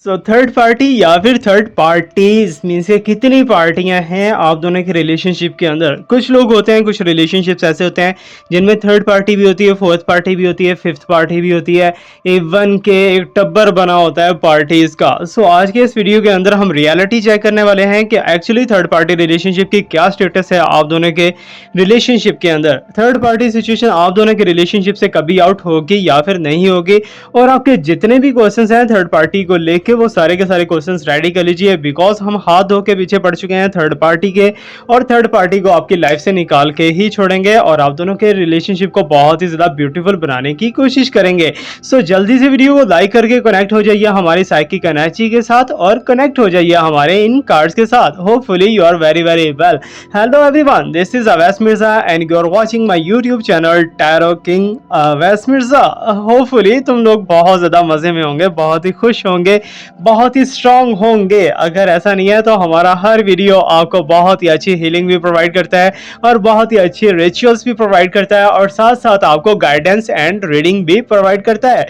Third party या फिर third parties mean से कितनी पार्टियां हैं आप दोनों के रिलेशनशिप के अंदर। कुछ लोग होते हैं, कुछ रिलेशनशिप्स ऐसे होते हैं जिनमें थर्ड पार्टी भी होती है, फोर्थ पार्टी भी होती है, फिफ्थ पार्टी भी होती है, इवन के एक टब्बर बना होता है पार्टीज का। आज के इस वीडियो के अंदर हम रियलिटी चेक करने वाले हैं कि एक्चुअली थर्ड पार्टी रिलेशनशिप की क्या स्टेटस है आप दोनों के रिलेशनशिप के अंदर। थर्ड पार्टी सिचुएशन आप दोनों के रिलेशनशिप से कभी आउट होगी या फिर नहीं होगी, और आपके जितने भी क्वेश्चंस हैं थर्ड पार्टी को लेके वो सारे के सारे क्वेश्चंस रेडी कर लीजिए, बिकॉज हम हाथ धो के पीछे पड़ चुके हैं थर्ड पार्टी के, और थर्ड पार्टी को आपकी लाइफ से निकाल के ही छोड़ेंगे और आप दोनों के रिलेशनशिप को बहुत ही ज्यादा ब्यूटीफुल बनाने की कोशिश करेंगे। जल्दी से वीडियो को लाइक करके कनेक्ट हो जाइए हमारी साइकिक एनर्जी के साथ और कनेक्ट हो जाइए हमारे इन कार्ड्स के साथ। Hopefully you are very very well. Hello everyone, this is Awais Mirza and you are watching my YouTube channel Tarot King Awais Mirza. Hopefully तुम लोग बहुत ज्यादा मजे में होंगे, बहुत ही खुश होंगे, बहुत ही स्ट्रांग होंगे। अगर ऐसा नहीं है तो हमारा हर वीडियो आपको बहुत ही अच्छी हीलिंग भी प्रोवाइड करता है और बहुत ही अच्छी रिचुअल्स भी प्रोवाइड करता है और साथ साथ आपको गाइडेंस एंड रीडिंग भी प्रोवाइड करता है।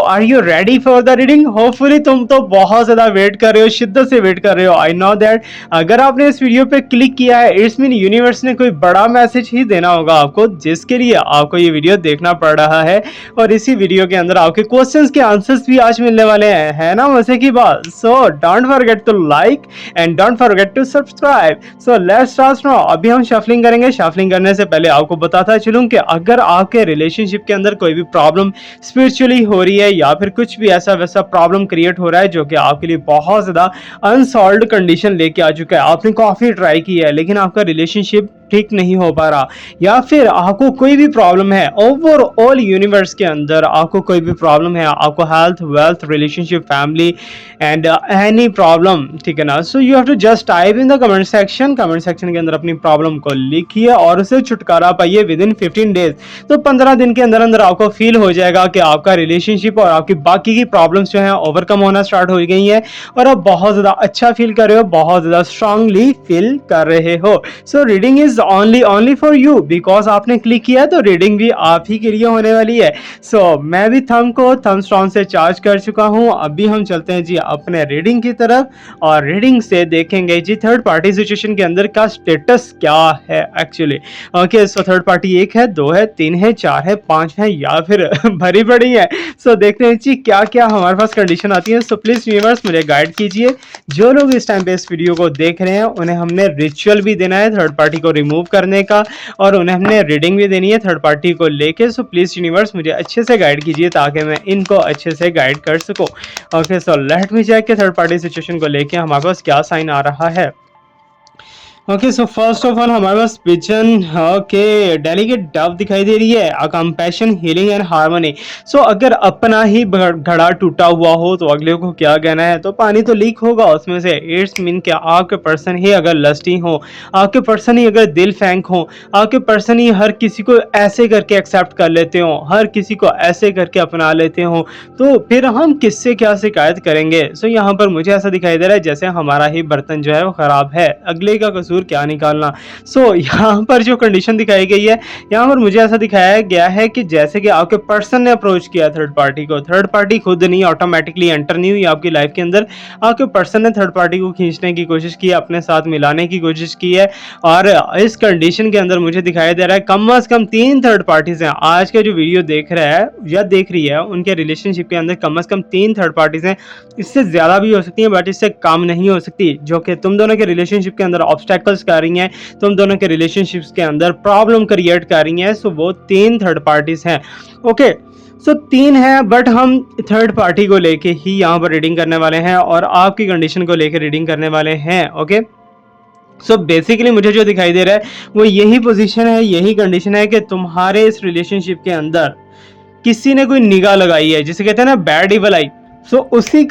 Are you ready for the reading? Hopefully तुम तो बहुत ज्यादा वेट कर रहे हो, शिद्दत से वेट कर रहे हो। आई नो दैट अगर आपने इस वीडियो पे क्लिक किया है, इट्स मीन यूनिवर्स ने कोई बड़ा मैसेज ही देना होगा आपको, जिसके लिए आपको ये वीडियो देखना पड़ रहा है। और इसी वीडियो के अंदर आपके क्वेश्चंस के आंसर्स भी आज मिलने वाले हैं, है ना मजे की बात। Don't forget to like and don't forget to subscribe. Let's start now. अभी हम शफलिंग करेंगे। शफलिंग करने से पहले आपको बताता चलूं कि अगर आपके रिलेशनशिप के अंदर कोई भी प्रॉब्लम स्पिरिचुअली हो रही है या फिर कुछ भी ऐसा वैसा प्रॉब्लम क्रिएट हो रहा है जो कि आपके लिए बहुत ज्यादा अनसॉल्व्ड कंडीशन लेके आ चुका है, आपने काफी ट्राई की है लेकिन आपका रिलेशनशिप ठीक नहीं हो पा रहा, या फिर आपको कोई भी प्रॉब्लम है ओवरऑल यूनिवर्स के अंदर, आपको कोई भी प्रॉब्लम है, आपको health, wealth, relationship, family and any problem, ठीक है ना। You have to just type in the comment section. Comment section के अंदर अपनी प्रॉब्लम को लिखिए और उसे छुटकारा पाइए विद इन 15 डेज। 15 दिन के अंदर अंदर आपको फील हो जाएगा कि आपका रिलेशनशिप और आपकी बाकी की प्रॉब्लम्स जो है ओवरकम होना स्टार्ट हो गई है और आप बहुत ज्यादा अच्छा फील कर रहे हो, बहुत ज्यादा स्ट्रांगली फील कर रहे हो। Reading is only for you, because आपने क्लिक किया तो रीडिंग भी आप ही के लिए होने वाली है। मैं भी थंब को थंब स्ट्रॉन्ग से चार्ज कर चुका हूं। अभी हम चलते हैं जी अपने रीडिंग की तरफ और रीडिंग से देखेंगे जी थर्ड पार्टी सिचुएशन के अंदर का स्टेटस क्या है एक्चुअली। ओके, थर्ड पार्टी 1 है, 2 है, 3 है, 4 है, 5 है या फिर भरी पड़ी है। देखते हैं जी क्या क्या हमारे पास कंडीशन आती है। प्लीज यूनिवर्स मुझे गाइड कीजिए। जो लोग इस टाइम पे इस वीडियो को देख रहे हैं उन्हें हमने रिचुअल भी देना है थर्ड पार्टी को रिमूव करने का, और उन्हें हमने रीडिंग भी देनी है थर्ड पार्टी को लेके। प्लीज यूनिवर्स मुझे अच्छे से गाइड कीजिए ताकि मैं इनको अच्छे से गाइड कर सकूं। ओके, लेट मी चेक के थर्ड पार्टी सिचुएशन को लेके हमारे पास क्या साइन आ रहा है। ओके, फर्स्ट ऑफ ऑल हमारे पास पिजन, ओके, डेलिकेट डव दिखाई दे रही है, कंपैशन, हीलिंग एंड हार्मनी। अगर अपना ही घड़ा टूटा हुआ हो तो अगले को क्या कहना है, तो पानी तो लीक होगा उसमें से। इट्स मीन कि आपके पर्सन ही अगर लस्टी हो, आपके पर्सन ही अगर दिल फेंक हो, आपके पर्सन ही हर किसी को ऐसे करके एक्सेप्ट कर लेते हो, हर किसी को ऐसे करके अपना लेते हो, तो फिर हम किससे क्या शिकायत करेंगे। यहाँ पर मुझे ऐसा दिखाई दे रहा है जैसे हमारा ही बर्तन जो है वो खराब है, अगले का कसूर क्या निकालना। यहाँ पर जो कंडीशन दिखाई गई है, यहाँ पर मुझे ऐसा दिखाया गया है कि जैसे कि आपके पर्सन ने अप्रोच किया थर्ड पार्टी को, थर्ड पार्टी खुद नहीं ऑटोमेटिकली एंटर नहीं हुई आपकी लाइफ के अंदर, आपके पर्सन ने थर्ड पार्टी को खींचने की कोशिश की, अपने साथ मिलाने की कोशिश की है। और इस कंडीशन के अंदर मुझे दिखाई दे रहा है कम से कम 3 थर्ड पार्टीज हैं। आज का जो वीडियो देख रहा है या देख रही है उनके रिलेशनशिप के अंदर कम से कम 3 थर्ड पार्टीज हैं। इससे ज्यादा भी हो सकती है बट इससे कम नहीं हो सकती, जो कि तुम दोनों के रिलेशनशिप के अंदर ऑब्स्टेकल्स कर रही हैं, तुम दोनों के रिलेशनशिप्स के अंदर प्रॉब्लम क्रिएट कर रही हैं। वो 3 थर्ड पार्टीज हैं। ओके, 3 है बट हम थर्ड पार्टी को लेके ही यहाँ पर रीडिंग करने वाले हैं और आपकी कंडीशन को लेकर रीडिंग करने वाले हैं। ओके, बेसिकली मुझे जो दिखाई दे रहा है वो यही पोजीशन है, यही कंडीशन है कि तुम्हारे इस रिलेशनशिप के अंदर किसी ने कोई निगाह लगाई है, जिसे कहते हैं ना बैड इवल आई। उसी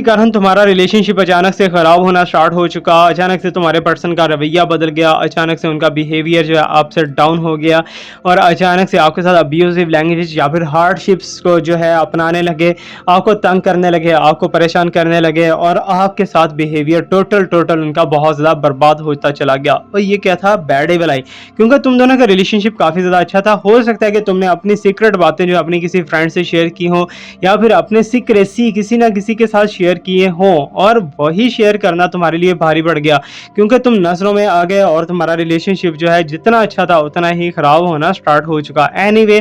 कारण तुम्हारा रिलेशनशिप अचानक से खराब होना स्टार्ट हो चुका, अचानक से तुम्हारे पर्सन का रवैया बदल गया, अचानक से उनका बिहेवियर जो है आपसे डाउन हो गया और अचानक से आपके साथ अब्यूजिव लैंग्वेज या फिर हार्डशिप्स को जो है अपनाने लगे, आपको तंग करने लगे, आपको परेशान करने लगे और आपके साथ बिहेवियर टोटल उनका बहुत ज़्यादा बर्बाद होता चला गया। और ये क्या था, बैड इवल आई, क्योंकि तुम दोनों का रिलेशनशिप काफ़ी ज़्यादा अच्छा था। हो सकता है कि तुमने अपनी सीक्रेट बातें जो अपनी किसी फ्रेंड से शेयर की हो या फिर अपने सीक्रेसी किसी ना किसी के साथ शेयर किए हों और वही शेयर करना तुम्हारे लिए भारी पड़ गया क्योंकि तुम नजरों में आ गए और तुम्हारा रिलेशनशिप जो है जितना अच्छा था उतना ही खराब होना स्टार्ट हो चुका। एनीवे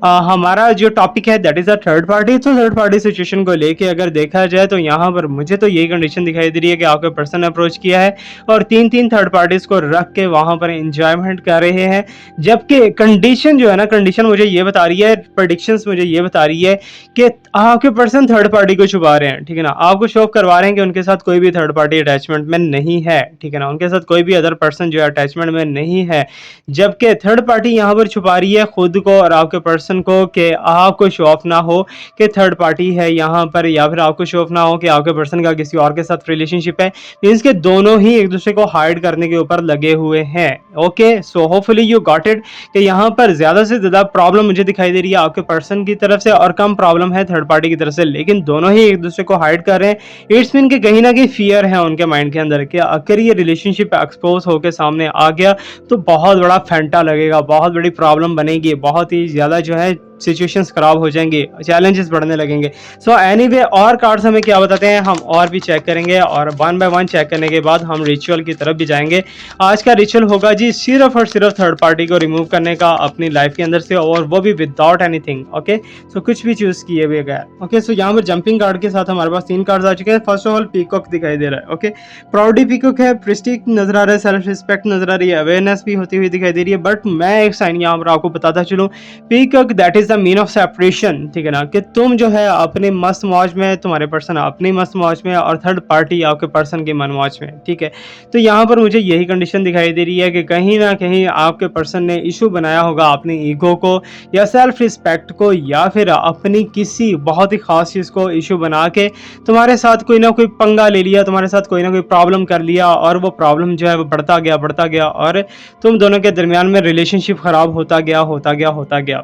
हमारा जो टॉपिक है that is a third party. तो थर्ड पार्टी सिचुएशन को लेके अगर देखा जाए तो यहाँ पर मुझे तो यही कंडीशन दिखाई दे रही है कि आपके पर्सन ने अप्रोच किया है और तीन तीन थर्ड पार्टीज को रख के वहां पर एंजॉयमेंट कर रहे हैं, जबकि कंडीशन जो है ना, कंडीशन मुझे ये बता रही है, प्रेडिक्शंस मुझे ये बता रही है कि आपके पर्सन थर्ड पार्टी को छुपा रहे हैं, ठीक है ना, आपको शो ऑफ करवा रहे हैं कि उनके साथ कोई भी थर्ड पार्टी अटैचमेंट में नहीं है, ठीक है ना, उनके साथ कोई भी अदर पर्सन जो है अटैचमेंट में नहीं है, जबकि थर्ड पार्टी यहाँ पर छुपा रही है खुद को और आपके पर्सन को कि आपको शो ऑफ ना हो कि थर्ड पार्टी है यहाँ पर, या फिर आपको शो ऑफ ना हो कि आपके पर्सन का किसी और के साथ रिलेशनशिप है। मीन्स के दोनों ही एक दूसरे को हाइड करने के ऊपर लगे हुए हैं। Okay, so hopefully you got it कि यहाँ पर ज्यादा से ज्यादा प्रॉब्लम मुझे दिखाई दे रही है आपके पर्सन की तरफ से और कम प्रॉब्लम है थर्ड पार्टी की तरफ से, लेकिन दोनों ही एक दूसरे को हाइड कर रहे हैं। इट्स मीन कि कहीं ना कहीं फियर है उनके माइंड के अंदर कि अगर ये रिलेशनशिप एक्सपोज होकर सामने आ गया तो बहुत बड़ा फैंटा लगेगा, बहुत बड़ी प्रॉब्लम बनेगी, बहुत ही ज्यादा जो है सिचुएशंस खराब हो जाएंगे, चैलेंजेस बढ़ने लगेंगे। सो एनीवे और कार्ड्स हमें क्या बताते हैं हम और भी चेक करेंगे और वन बाय वन चेक करने के बाद हम रिचुअल की तरफ भी जाएंगे। आज का रिचुअल होगा जी सिर्फ और सिर्फ थर्ड पार्टी को रिमूव करने का अपनी लाइफ के अंदर से, और वो भी विदाउट एनीथिंग। ओके, सो कुछ भी चूज किए हुए गए। ओके, सो यहाँ पर जंपिंग कार्ड के साथ हमारे पास तीन कार्ड्स आ चुके हैं। फर्स्ट ऑफ ऑल पीकॉक दिखाई दे रहा है। ओके, प्राउडी पीकॉक है, प्रेस्टीज नजर आ रहा है, सेल्फ रिस्पेक्ट नजर आ रही है, अवेयरनेस भी होती हुई दिखाई दे रही है। बट मैं एक साइन यहाँ पर आपको बताता चलूँ, peacock that is the mean of separation, ठीक है ना, कि तुम जो है अपने मस्त मौज में, तुम्हारे पर्सन अपनी मस्त मौज में और थर्ड पार्टी आपके पर्सन की मन मौज में, ठीक है। तो यहाँ पर मुझे यही कंडीशन दिखाई दे रही है कि कहीं ना कहीं आपके पर्सन ने इशू बनाया होगा अपनी ईगो को या सेल्फ रिस्पेक्ट को, या फिर अपनी किसी बहुत ही खास चीज को इशू बना के तुम्हारे साथ कोई ना कोई पंगा ले लिया, तुम्हारे साथ कोई ना कोई प्रॉब्लम कर लिया और वो प्रॉब्लम जो है वो बढ़ता गया और तुम दोनों के दरमियान में रिलेशनशिप खराब होता गया।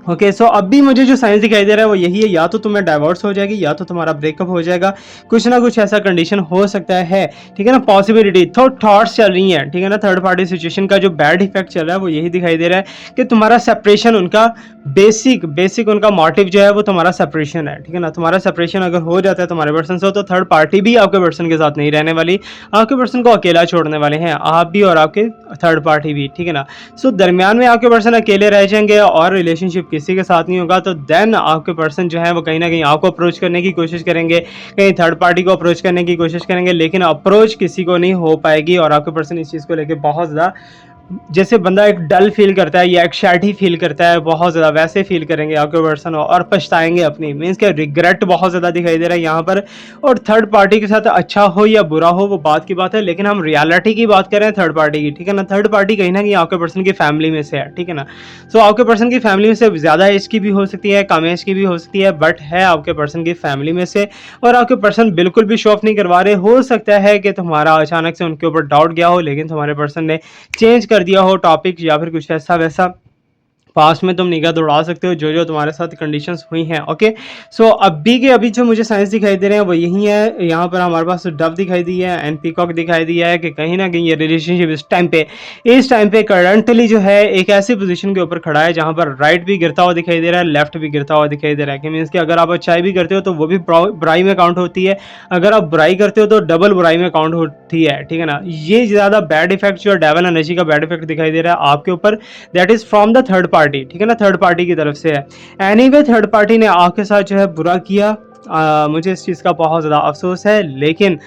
ओके, सो अब भी मुझे जो साइंस दिखाई दे रहा है वो यही है, या तो तुम्हें डाइवोर्स हो जाएगी या तो तुम्हारा ब्रेकअप हो जाएगा, कुछ ना कुछ ऐसा कंडीशन हो सकता है, ठीक है ना, पॉसिबिलिटी तो थॉट्स चल रही हैं, ठीक है ना। थर्ड पार्टी सिचुएशन का जो बैड इफेक्ट चल रहा है वो यही दिखाई दे रहा है कि तुम्हारा सेपरेशन, उनका बेसिक उनका मोटिव जो है वो तुम्हारा सेपरेशन है, ठीक है ना। तुम्हारा सेपरेशन अगर हो जाता है तुम्हारे पर्सन से तो थर्ड पार्टी भी आपके पर्सन के साथ नहीं रहने वाली, आपके पर्सन को अकेला छोड़ने वाले हैं, आप भी और आपके थर्ड पार्टी भी, ठीक है ना। सो दरमियान में आपके पर्सन अकेले रह जाएंगे और रिलेशनशिप किसी के साथ नहीं होगा, तो देन आपके पर्सन जो है वो कहीं ना कहीं आपको अप्रोच करने की कोशिश करेंगे, कहीं थर्ड पार्टी को अप्रोच करने की कोशिश करेंगे, लेकिन अप्रोच किसी को नहीं हो पाएगी और आपके पर्सन इस चीज़ को लेकर बहुत ज़्यादा, जैसे बंदा एक डल फील करता है या एक शैटी फील करता है, बहुत ज़्यादा वैसे फील करेंगे आपके पर्सन और पछताएंगे अपनी, मीन्स के रिग्रेट बहुत ज़्यादा दिखाई दे रहा है यहाँ पर। और थर्ड पार्टी के साथ अच्छा हो या बुरा हो वो बात की बात है, लेकिन हम रियलिटी की बात कर रहे हैं थर्ड पार्टी की, ठीक है ना। थर्ड पार्टी कहीं ना कहीं आपके पर्सन की फैमिली में से है, ठीक है ना। सो आपके पर्सन की फैमिली में से ज़्यादा एज की भी हो सकती है, कम एज की भी हो सकती है, बट है आपके पर्सन की फैमिली में से, और आपके पर्सन बिल्कुल भी शो ऑफ नहीं करवा रहे। हो सकता है कि तुम्हारा अचानक से उनके ऊपर डाउट गया हो, लेकिन तुम्हारे पर्सन ने चेंज कर दिया हो टॉपिक या फिर कुछ ऐसा वैसा, पास्ट में तुम निगाह दौड़ा सकते हो जो जो तुम्हारे साथ कंडीशंस हुई हैं। ओके, सो अभी के अभी जो मुझे साइंस दिखाई दे रहे हैं वो यही है। यहाँ पर हमारे पास डव दिखाई दी है एंड पीकॉक दिखाई दिया है कि कहीं ना कहीं ये रिलेशनशिप इस टाइम पे करंटली जो है एक ऐसी पोजीशन के ऊपर खड़ा है जहाँ पर राइट भी गिरता हुआ दिखाई दे रहा है, लेफ्ट भी गिरता हुआ दिखाई दे रहा है, कि मीन्स कि अगर आप अच्छाई भी करते हो तो वो भी बुराई में काउंट होती है, अगर आप बुराई करते हो तो डबल बुराई में काउंट होती है, ठीक है ना। ये ज़्यादा बैड इफेक्ट जो डेवल एनर्जी का बैड इफेक्ट दिखाई दे रहा है आपके ऊपर, that is from the third party, ठीक है ना, थर्ड पार्टी की तरफ से है। एनीवे थर्ड पार्टी ने आपके साथ जो है बुरा किया, मुझे इस चीज़ का बहुत ज़्यादा अफसोस है, लेकिन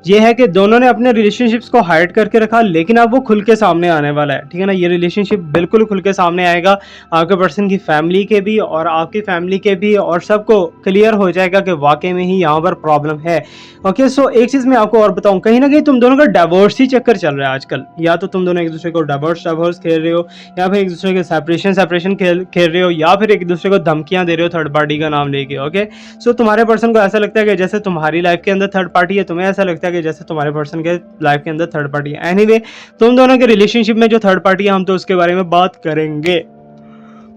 ये है कि दोनों ने अपने रिलेशनशिप्स को हाइड करके रखा, लेकिन अब वो खुल के सामने आने वाला है, ठीक है ना। ये रिलेशनशिप बिल्कुल खुल के सामने आएगा, आपके पर्सन की फैमिली के भी और आपकी फैमिली के भी, और सबको क्लियर हो जाएगा कि वाकई में ही यहाँ पर प्रॉब्लम है। ओके, सो एक चीज़ मैं आपको और बताऊँ, कहीं ना कहीं तुम दोनों का डाइवोर्स ही चक्कर चल रहा है आजकल, या तो तुम दोनों एक दूसरे को डाइवोर्स खेल रहे हो, या फिर एक दूसरे के सेपरेशन खेल रहे हो, या फिर एक दूसरे को धमकियाँ दे रहे हो थर्ड पार्टी का नाम लेके। ओके, सो तुम्हारे पर्सन को ऐसा लगता है कि जैसे तुम्हारी लाइफ के अंदर थर्ड पार्टी है, तुम्हें ऐसा लगता है कि जैसे तुम्हारे पर्सन के लाइफ के अंदर थर्ड पार्टी है। एनीवे, तुम दोनों के रिलेशनशिप में जो थर्ड पार्टी है हम तो उसके बारे में बात करेंगे।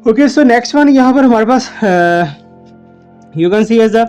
ओके, सो नेक्स्ट वन यहाँ पर हमारे पास you can see as the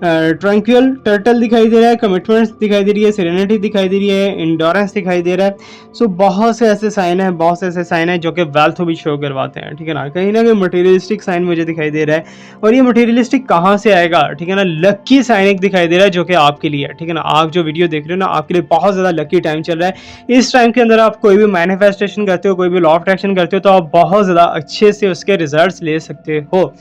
tranquil turtle दिखाई दे रहा है, कमिटमेंट्स दिखाई दे रही है, सेरेनिटी दिखाई दे रही है, इंडोरेंस दिखाई दे रहा है। सो बहुत से ऐसे साइन है, बहुत से ऐसे साइन है जो कि वेल्थ भी शो करवाते हैं, ठीक है ना कहीं मटेरियलिस्टिक साइन मुझे दिखाई दे रहा है। और ये मटेरियलिस्टिक कहाँ से आएगा, ठीक है ना, लकी साइन एक दिखाई दे रहा है जो कि आपके लिए है, ठीक है ना। आप जो वीडियो देख रहे हो ना, आपके लिए बहुत ज़्यादा लकी टाइम चल रहा है। इस टाइम के अंदर आप कोई भी मैनिफेस्टेशन करते हो, कोई भी लॉ ऑफ अट्रैक्शन करते हो, तो आप बहुत ज़्यादा अच्छे से उसके रिजल्ट्स ले सकते हो।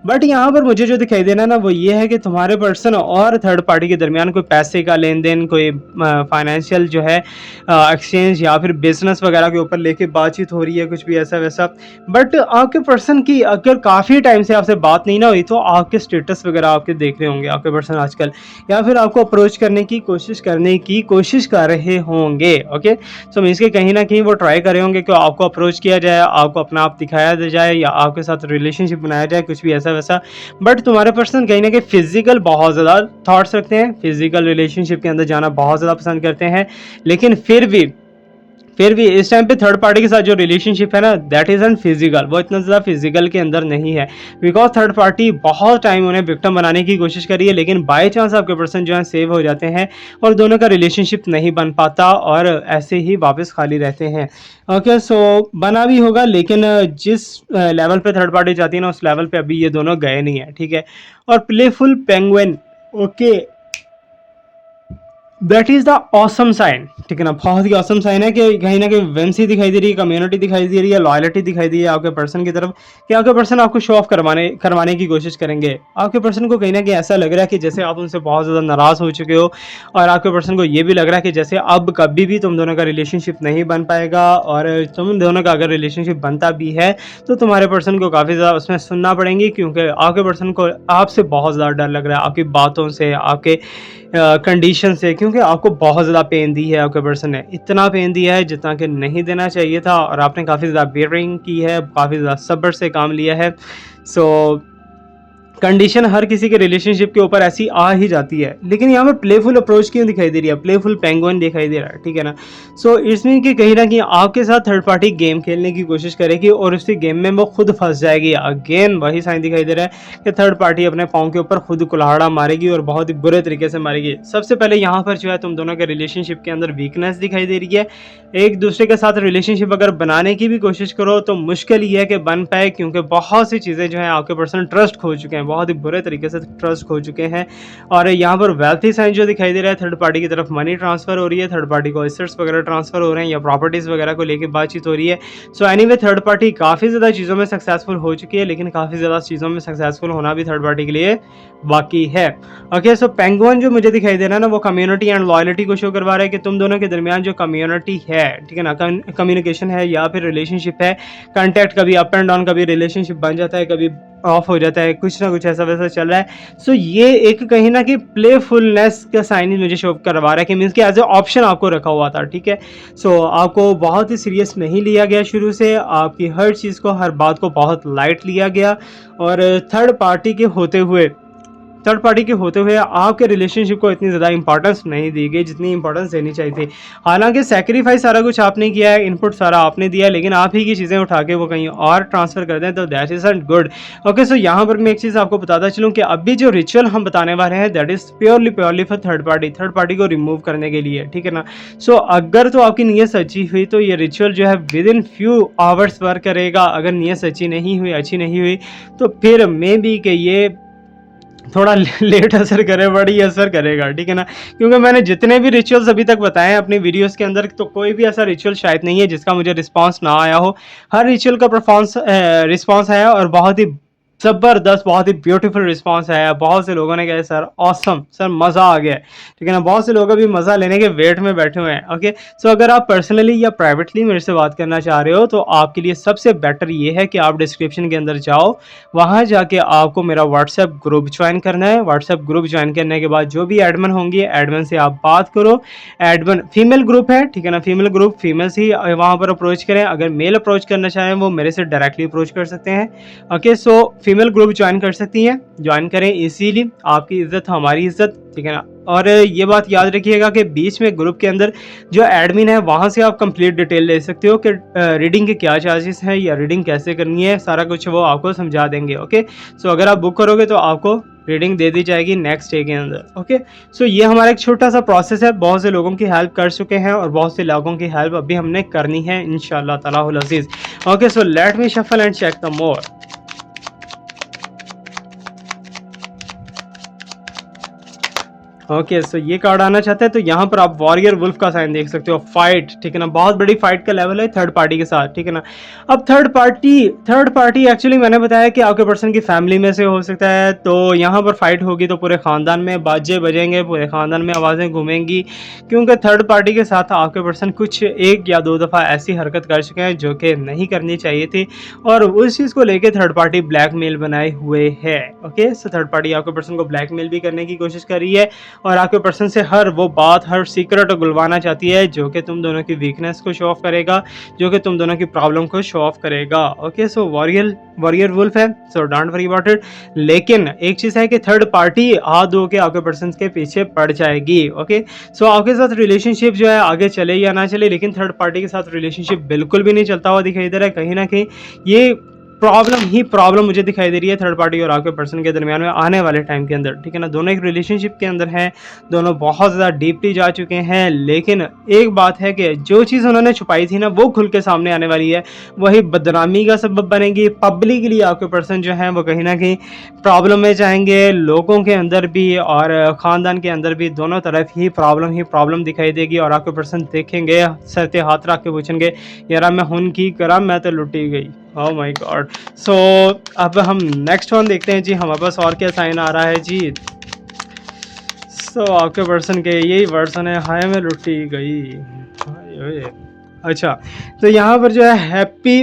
बट यहाँ पर मुझे जो दिखाई देना ना वो ये है कि तुम्हारे पर्सन और थर्ड पार्टी के दरमियान कोई पैसे का लेन देन, कोई फाइनेंशियल जो है एक्सचेंज या फिर बिजनेस वगैरह के ऊपर लेके बातचीत हो रही है, कुछ भी ऐसा वैसा। बट आपके पर्सन की अगर काफ़ी टाइम से आपसे बात नहीं ना हुई, तो आपके स्टेटस वगैरह आपके देख रहे होंगे आपके पर्सन आजकल, या फिर आपको अप्रोच करने की कोशिश कर रहे होंगे। ओके, सो मीन्स के कहीं ना कहीं वो ट्राई कर रहे होंगे कि आपको अप्रोच किया जाए, आपको अपना आप दिखाया जाए, या आपके साथ रिलेशनशिप बनाया जाए, कुछ भी ऐसा वैसा। बट तुम्हारे पर्सन कहीं ना कहीं फिजिकल बहुत ज़्यादा थॉट्स रखते हैं, फिजिकल रिलेशनशिप के अंदर जाना बहुत ज़्यादा पसंद करते हैं। लेकिन फिर भी इस टाइम पे थर्ड पार्टी के साथ जो रिलेशनशिप है ना, दैट इज एंड फिजिकल, वो इतना ज़्यादा फिजिकल के अंदर नहीं है। बिकॉज थर्ड पार्टी बहुत टाइम उन्हें विक्टिम बनाने की कोशिश करी है, लेकिन बाय चांस आपके पर्सन जो है सेव हो जाते हैं और दोनों का रिलेशनशिप नहीं बन पाता और ऐसे ही वापस खाली रहते हैं। ओके, सो बना भी होगा, लेकिन जिस लेवल पे थर्ड पार्टी जाती है ना, उस लेवल पे अभी ये दोनों गए नहीं है, ठीक है। और playful penguin, okay, that is the awesome sign, ठीक है ना, बहुत ही ऑसम साइन है कि कहीं ना कहीं वेंसी दिखाई दे रही है, कम्युनिटी दिखाई दे रही है, लॉयलिटी दिखाई दे रही है आपके पर्सन की तरफ, कि आपके पर्सन आपको शो ऑफ करवाने की कोशिश करेंगे। आपके पर्सन को कहीं ना कहीं ऐसा लग रहा है कि जैसे आप उनसे बहुत ज़्यादा नाराज़ हो चुके हो, और आपके पर्सन को ये भी लग रहा है कि जैसे अब कभी भी तुम दोनों का रिलेशनशिप नहीं बन पाएगा, और तुम दोनों का अगर रिलेशनशिप बनता भी है तो तुम्हारे पर्सन को काफ़ी ज़्यादा उसमें सुनना पड़ेंगी, क्योंकि आपके पर्सन को आपसे बहुत ज़्यादा डर लग रहा है, आपकी बातों से, आपके कंडीशन से, क्योंकि आपको बहुत ज़्यादा पेन दी है आपके पर्सन ने, इतना पेन दिया है जितना कि नहीं देना चाहिए था, और आपने काफ़ी ज़्यादा बेयरिंग की है, काफ़ी ज़्यादा सब्र से काम लिया है। सो कंडीशन हर किसी के रिलेशनशिप के ऊपर ऐसी आ ही जाती है, लेकिन यहाँ पे प्लेफुल अप्रोच क्यों दिखाई दे रही है, प्लेफुल पेंगुइन दिखाई दे रहा है, ठीक है ना। सो इसमें कि कहीं ना कहीं आपके साथ थर्ड पार्टी गेम खेलने की कोशिश करेगी और उसी गेम में वो खुद फंस जाएगी। अगेन वही साइन दिखाई दे रहा है कि थर्ड पार्टी अपने पाँव के ऊपर खुद कुल्हाड़ा मारेगी और बहुत ही बुरे तरीके से मारेगी। सबसे पहले यहाँ पर जो है तुम दोनों के रिलेशनशिप के अंदर वीकनेस दिखाई दे रही है। एक दूसरे के साथ रिलेशनशिप अगर बनाने की भी कोशिश करो तो मुश्किल ये है कि बन पाए, क्योंकि बहुत सी चीज़ें जो है आपके पर्सन ट्रस्ट खो चुके हैं, बहुत ही बुरे तरीके से ट्रस्ट खो चुके हैं। और यहाँ पर वेल्थी साइन जो दिखाई दे रहा है, थर्ड पार्टी की तरफ मनी ट्रांसफर हो रही है, थर्ड पार्टी को एसेट्स वगैरह ट्रांसफर हो रहे हैं, या प्रॉपर्टीज़ वगैरह को लेकर बातचीत हो रही है। सो एनीवे थर्ड पार्टी काफ़ी ज़्यादा चीज़ों में सक्सेसफुल हो चुकी है, लेकिन काफ़ी ज़्यादा चीज़ों में सक्सेसफुल होना भी थर्ड पार्टी के लिए बाकी है। ओके, सो पेंगुइन जो मुझे दिखाई दे रहा है ना, वो कम्युनिटी एंड लॉयलिटी को शो करवा रहा है कि तुम दोनों के दरमियान जो कम्युनिटी है, ठीक है ना, कम्युनिकेशन है या फिर रिलेशनशिप है, कांटेक्ट कभी अप एंड डाउन, कभी रिलेशनशिप बन जाता है, कभी ऑफ हो जाता है, कुछ ना कुछ ऐसा वैसा चल रहा है। सो ये एक कहीं ना कहीं प्लेफुलनेस का साइन मुझे शो करवा रहा है, कि मीन्स कि एज ए ऑप्शन आपको रखा हुआ था, ठीक है। सो आपको बहुत ही सीरियस नहीं लिया गया शुरू से, आपकी हर चीज़ को, हर बात को बहुत लाइट लिया गया, और थर्ड पार्टी के होते हुए आपके रिलेशनशिप को इतनी ज़्यादा इंपॉर्टेंस नहीं दी गई जितनी इंपॉर्टेंस देनी चाहिए थी। हालांकि सेक्रीफाइस सारा कुछ आपने किया है, इनपुट सारा आपने दिया है, लेकिन आप ही की चीज़ें उठा के वो कहीं और ट्रांसफ़र कर दें तो that is not good. Okay, so यहाँ पर मैं एक चीज़ आपको बताता चलूँ कि अभी जो रिचुअल हम बताने वाले हैं that is purely for third party को रिमूव करने के लिए, ठीक है ना। सो अगर तो आपकी नीयत सच्ची हुई तो ये रिचुअल जो है with in few hours work करेगा। अगर नीयत सच्ची नहीं हुई, अच्छी नहीं हुई, तो फिर मे बी कि ये थोड़ा लेट असर करे, बड़ी असर करेगा, ठीक है ना। क्योंकि मैंने जितने भी रिचुअल्स अभी तक बताए हैं अपनी वीडियोस के अंदर, तो कोई भी ऐसा रिचुअल शायद नहीं है जिसका मुझे रिस्पांस ना आया हो। हर रिचुअल का रिस्पांस आया, और बहुत ही ज़बरदस्त, बहुत ही ब्यूटीफुल रिस्पांस आया। बहुत से लोगों ने कहा सर ऑसम, सर मज़ा आ गया, ठीक है ना। बहुत से लोग अभी मज़ा लेने के वेट में बैठे हुए हैं। ओके, सो अगर आप पर्सनली या प्राइवेटली मेरे से बात करना चाह रहे हो तो आपके लिए सबसे बेटर ये है कि आप डिस्क्रिप्शन के अंदर जाओ, वहाँ जाके आपको मेरा व्हाट्सएप ग्रुप ज्वाइन करना है। व्हाट्सएप ग्रुप ज्वाइन करने के बाद जो भी एडमिन होंगी, एडमिन से आप बात करो। एडमिन फीमेल ग्रुप है, ठीक है ना, फीमेल ग्रुप, फीमेल्स ही वहाँ पर अप्रोच करें। अगर मेल अप्रोच करना चाहें वो मेरे से डायरेक्टली अप्रोच कर सकते हैं। Okay, so female group join कर सकती हैं, ज्वाइन करें इजीली। आपकी इज्जत हमारी इज्जत, ठीक है ना। और ये बात याद रखिएगा कि बीच में ग्रुप के अंदर जो एडमिन है वहाँ से आप कंप्लीट डिटेल ले सकते हो कि रीडिंग के क्या चार्जेस हैं या रीडिंग कैसे करनी है, सारा कुछ वो आपको समझा देंगे। ओके, सो अगर आप बुक करोगे तो आपको रीडिंग दे दी जाएगी नेक्स्ट डे के अंदर। ओके, सो ये हमारा एक छोटा सा प्रोसेस है, बहुत से लोगों की हेल्प कर चुके हैं और बहुत से लोगों की हेल्प अभी हमने करनी है इंशाल्लाह ताला अज़ीज़। Okay, so let me shuffle and check the more. Okay, so ये कार्ड आना चाहते हैं तो यहाँ पर आप वॉरियर वुल्फ का साइन देख सकते हो, फाइट, ठीक है ना, बहुत बड़ी फाइट का लेवल है थर्ड पार्टी के साथ, ठीक है ना। अब थर्ड पार्टी एक्चुअली मैंने बताया कि आपके पर्सन की फैमिली में से हो सकता है, तो यहाँ पर फाइट होगी तो पूरे खानदान में बाजे बजेंगे, पूरे खानदान में आवाज़ें घूमेंगी, क्योंकि थर्ड पार्टी के साथ आपके पर्सन कुछ एक या दो दफ़ा ऐसी हरकत कर चुके हैं जो कि नहीं करनी चाहिए थी, और उस चीज़ को लेके थर्ड पार्टी ब्लैकमेल बनाए हुए है। ओके, सो थर्ड पार्टी आपके पर्सन को ब्लैकमेल भी करने की कोशिश कर रही है और आपके पर्सन से हर वो बात, हर सीक्रेट गुलवाना चाहती है जो कि तुम दोनों की वीकनेस को शो ऑफ करेगा, जो कि तुम दोनों की प्रॉब्लम को शो ऑफ करेगा। ओके, सो वॉरियर वुल्फ है, so don't worry about it. लेकिन एक चीज़ है कि थर्ड पार्टी हाथ धो के आपके पर्सन के पीछे पड़ जाएगी। ओके, सो आपके साथ रिलेशनशिप जो है आगे चले या ना चले, लेकिन थर्ड पार्टी के साथ रिलेशनशिप बिल्कुल भी नहीं चलता हुआ दिखाई दे रहा है। कहीं ना कहीं ये प्रॉब्लम मुझे दिखाई दे रही है थर्ड पार्टी और आपके पर्सन के दरमियान में आने वाले टाइम के अंदर, ठीक है ना। दोनों एक रिलेशनशिप के अंदर हैं, दोनों बहुत ज़्यादा डीपली जा चुके हैं, लेकिन एक बात है कि जो चीज़ उन्होंने छुपाई थी ना वो खुल के सामने आने वाली है, वही बदनामी का सबब बनेगी। पब्लिकली आपके पर्सन जो हैं वो कहीं ना कहीं प्रॉब्लम में जाएंगे, लोगों के अंदर भी और ख़ानदान के अंदर भी, दोनों तरफ ही प्रॉब्लम दिखाई देगी और आपके पर्सन देखेंगे, सर पे हाथ रख के पूछेंगे यार मैं हुन की करा, मैं तो लुटी गई। Oh my God. सो अब हम नेक्स्ट वन देखते हैं जी, हमारे पास और क्या साइन आ रहा है जी। सो आपके पर्सन के यही वर्सन है, हाय मैं लुटी गई। अच्छा, तो यहाँ पर जो है हैप्पी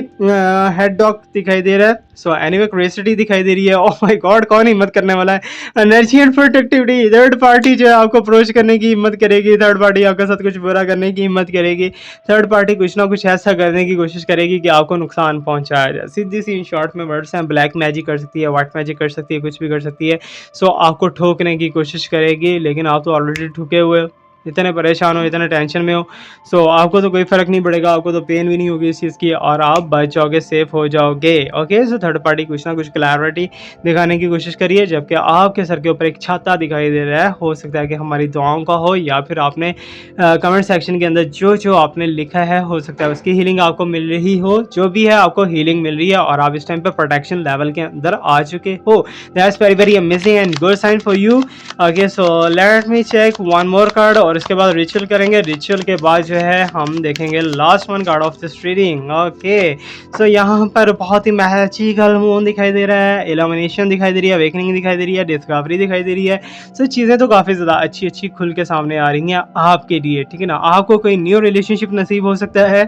हेड डॉग दिखाई दे रहा है। सो एनीवे क्यूरियोसिटी दिखाई दे रही है। ओह माय गॉड, कौन हिम्मत करने वाला है। Energy and protectivity, third party जो है आपको अप्रोच करने की हिम्मत करेगी, थर्ड पार्टी आपके साथ कुछ बुरा करने की हिम्मत करेगी, थर्ड पार्टी कुछ ना कुछ ऐसा करने की कोशिश करेगी कि आपको नुकसान पहुंचाया जाए। सीधी सी इन शॉर्ट में वर्ड्स हैं, ब्लैक मैजिक कर सकती है, व्हाइट मैजिक कर सकती है, कुछ भी कर सकती है। सो आपको ठोकने की कोशिश करेगी, लेकिन आप तो ऑलरेडी ठुके हुए हो, इतने परेशान हो, इतने टेंशन में हो। सो आपको तो कोई फ़र्क नहीं पड़ेगा, आपको तो पेन भी नहीं होगी इस चीज़ की और आप बच जाओगे, सेफ हो जाओगे। ओके, सो थर्ड पार्टी कुछ ना कुछ क्लैरिटी दिखाने की कोशिश करिए, जबकि आपके सर के ऊपर एक छाता दिखाई दे रहा है। हो सकता है कि हमारी दुआओं का हो, या फिर आपने कमेंट सेक्शन के अंदर जो जो आपने लिखा है हो सकता है उसकी हीलिंग आपको मिल रही हो। जो भी है आपको हीलिंग मिल रही है और आप इस टाइम पे प्रोटेक्शन लेवल के अंदर आ चुके हो। That's very very amazing and good sign for you. Okay, so let me check one more card और इसके बाद रिचुअल करेंगे। रिचुअल के बाद जो है हम देखेंगे last one card of this reading. Okay, so यहाँ पर बहुत ही मैजिकल मून दिखाई दे रहा है, इल्यूमिनेशन दिखाई दे रही है, अवेकनिंग दिखाई दे रही है, डिस्कवरी दिखाई दे रही है। सो चीज़ें तो काफ़ी ज़्यादा अच्छी अच्छी खुल के सामने आ रही हैं आपके लिए, ठीक है ना। आपको कोई न्यू रिलेशनशिप नसीब हो सकता है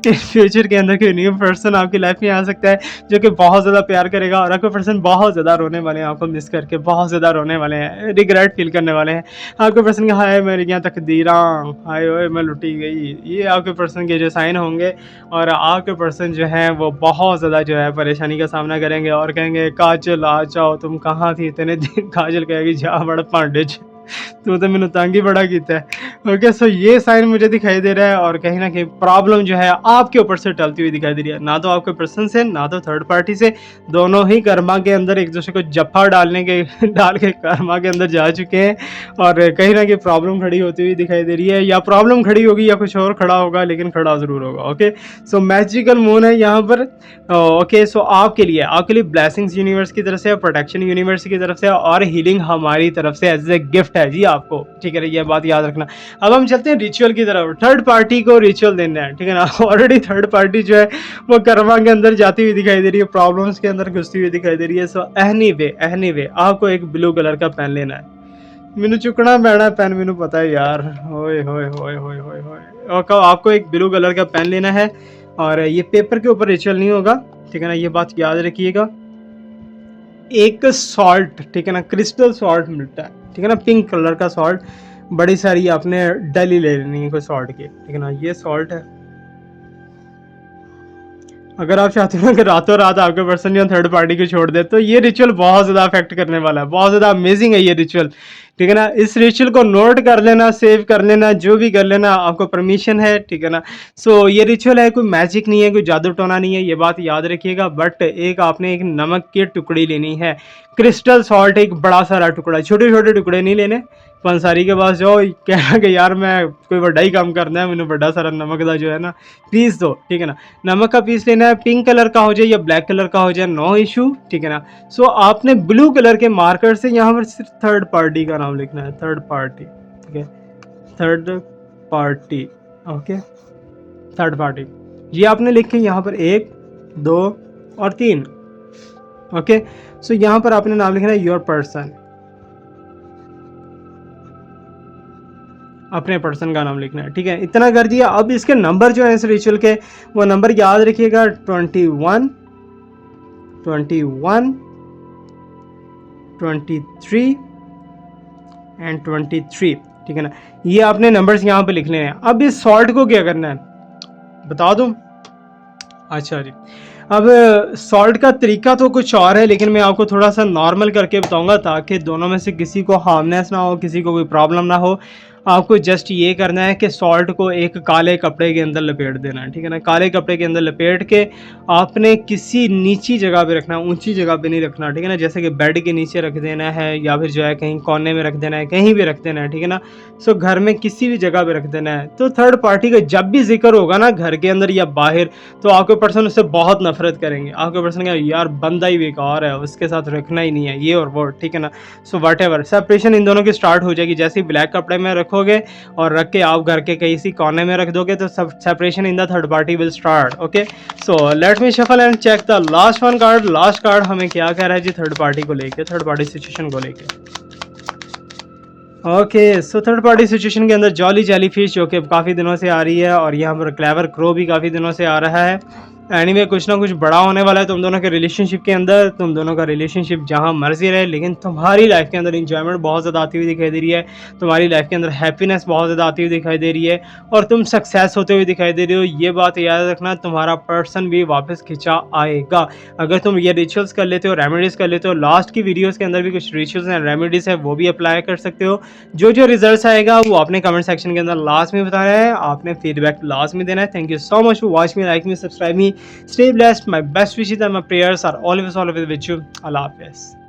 इन फ्यूचर के अंदर, कोई न्यू पर्सन आपकी लाइफ में आ सकता है जो कि बहुत ज़्यादा प्यार करेगा और आपके पर्सन बहुत ज़्यादा रोने वाले हैं, आपको मिस करके बहुत ज़्यादा रोने वाले हैं, रिग्रेट फील करने वाले हैं। आपके पर्सन का हाय मेरी यहाँ तकदीरा, हाय ओए मैं लुटी गई, ये आपके पर्सन के जो साइन होंगे और आपके पर्सन जो है वो बहुत ज़्यादा जो है परेशानी का सामना करेंगे और कहेंगे काजल आ जाओ, तुम कहाँ थी इतने दिन। काजल कहेगी जा बड़ा पांडे तू तो मैंने तंग ही बड़ा किया है। ओके, सो ये साइन मुझे दिखाई दे रहा है और कहीं ना कहीं प्रॉब्लम जो है आपके ऊपर से टलती हुई दिखाई दे रही है, ना तो आपके पर्सन से ना तो थर्ड पार्टी से, दोनों ही कर्मा के अंदर एक दूसरे को जफ्फा डाल के कर्मा के अंदर जा चुके हैं और कहीं ना कहीं प्रॉब्लम खड़ी होती हुई दिखाई दे रही है, या प्रॉब्लम खड़ी होगी या कुछ और खड़ा होगा, लेकिन खड़ा जरूर होगा। ओके, सो मैजिकल मून है यहाँ पर। ओके, सो आपके लिए ब्लेसिंग्स यूनिवर्स की तरफ से, प्रोटेक्शन यूनिवर्स की तरफ से और हीलिंग हमारी तरफ से एज ए गिफ्ट है जी आपको, ठीक है, ये बात याद रखना। अब हम चलते हैं रिचुअल की तरफ, थर्ड पार्टी को रिचुअल देना है, ठीक है ना। ऑलरेडी थर्ड पार्टी जो है वो कर्मा के अंदर जाती हुई दिखाई दे रही है, प्रॉब्लम्स के अंदर घुसती हुई दिखाई दे रही है। सो एनीवे आपको एक ब्लू कलर का पेन लेना है, मैनू चुकना पैना पेन, मैनू पता है यार। होए होए होए होए होए होए, आपको एक ब्लू कलर का पेन लेना है और ये पेपर के ऊपर रिचुअल नहीं होगा, ठीक है ना, ये बात याद रखिएगा। एक सॉल्ट, ठीक है ना, क्रिस्टल सॉल्ट मिलता है, ठीक है ना, पिंक कलर का सॉल्ट, बड़ी सारी आपने डली ले लेनी है कोई सॉल्ट की, ठीक है ना, ये सॉल्ट है। अगर आप चाहते हो ना कि रातों रात आपके पर्सन जो थर्ड पार्टी को छोड़ दे, तो ये रिचुअल बहुत ज़्यादा अफेक्ट करने वाला है, बहुत ज़्यादा अमेजिंग है ये रिचुअल, ठीक है ना। इस रिचुअल को नोट कर लेना, सेव कर लेना, जो भी कर लेना, आपको परमिशन है, ठीक है ना। सो ये रिचुअल है, कोई मैजिक नहीं है, कोई जादू टोना नहीं है, ये बात याद रखिएगा। बट एक आपने एक नमक की टुकड़ी लेनी है, क्रिस्टल सॉल्ट, एक बड़ा सारा टुकड़ा, छोटे छोटे टुकड़े नहीं लेने। पंसारी के पास जाओ, कहना कि यार मैं कोई बड़ा ही काम करना है, मैंने बड़ा सारा नमक का जो है ना पीस दो, ठीक है ना। नमक का पीस लेना है, पिंक कलर का हो जाए या ब्लैक कलर का हो जाए, नो इशू, ठीक है ना। सो आपने ब्लू कलर के मार्कर से यहाँ पर सिर्फ थर्ड पार्टी का नाम लिखना है, थर्ड पार्टी, ठीक है, third party, okay, third party. ये आपने लिखे यहाँ पर 1 2 और 3, ओके। सो यहाँ पर आपने नाम लिखना है योर पर्सन, अपने पर्सन का नाम लिखना है, ठीक है। इतना कर दिया। अब इसके नंबर जो है इस रिचुअल के, वो नंबर याद रखिएगा, 21 21 23 एंड 23, ठीक है ना। ये आपने नंबर्स यहाँ पे लिखने हैं। अब इस सॉल्ट को क्या करना है बता दूं? अच्छा जी, अब सॉल्ट का तरीका तो कुछ और है, लेकिन मैं आपको थोड़ा सा नॉर्मल करके बताऊंगा ताकि दोनों में से किसी को हार्मनेस ना हो, किसी को कोई प्रॉब्लम ना हो। आपको जस्ट ये करना है कि सॉल्ट को एक काले कपड़े के अंदर लपेट देना है, ठीक है ना। काले कपड़े के अंदर लपेट के आपने किसी नीची जगह पे रखना है, ऊंची जगह पे नहीं रखना, ठीक है ना। जैसे कि बेड के नीचे रख देना है, या फिर जो है कहीं कोने में रख देना है, कहीं भी रख देना है, ठीक है ना। सो घर में किसी भी जगह पे रख देना है। तो थर्ड पार्टी का जब भी जिक्र होगा ना घर के अंदर या बाहर, तो आपके पर्सन उससे बहुत नफरत करेंगे। आपके पर्सन का यार बंदा ही बेकार है, उसके साथ रखना ही नहीं है, ये और वो, ठीक है ना। सो वट एवर, सेपरेशन इन दोनों की स्टार्ट हो जाएगी। जैसे ही ब्लैक कपड़े में रखोगे और रख के आप घर के किसी कोने में रख दोगे, तो सब separation in the third party will start, okay. So let me shuffle and check the last one card. Last card हमें क्या कह रहा है जी थर्ड पार्टी को लेके, थर्ड पार्टी सिचुएशन को लेके। Okay, so third party situation के अंदर जॉली जेली फिश जो कि काफ़ी दिनों से आ रही है, और यहाँ पर क्लेवर क्रो भी काफ़ी दिनों से आ रहा है। एनीवे कुछ ना कुछ बड़ा होने वाला है तुम दोनों के रिलेशनशिप के अंदर। तुम दोनों का रिलेशनशिप जहाँ मर्जी रहे, लेकिन तुम्हारी लाइफ के अंदर इंजॉयमेंट बहुत ज़्यादा आती हुई दिखाई दे रही है, तुम्हारी लाइफ के अंदर हैप्पीनेस बहुत ज़्यादा आती हुई दिखाई दे रही है, और तुम सक्सेस होते हुए दिखाई दे रही हो। ये बात याद रखना, तुम्हारा पर्सन भी वापस खिंचा आएगा अगर तुम ये रिचुअल्स कर लेते हो, रेमेडीज़ कर लेते हो। लास्ट की वीडियोज़ के अंदर भी कुछ रिचुअल्स एंड रेमेडीज़ है, वो भी अप्लाई कर सकते हो। जो जो रिजल्ट्स आएगा वो आपने कमेंट सेक्शन के अंदर लास्ट में बताना है, आपने फीडबैक लास्ट में देना है। Thank you so much for watch me, like me, subscribe me, stay blessed, my best wishes and my prayers are always with you. अल्लाह हाफिज़।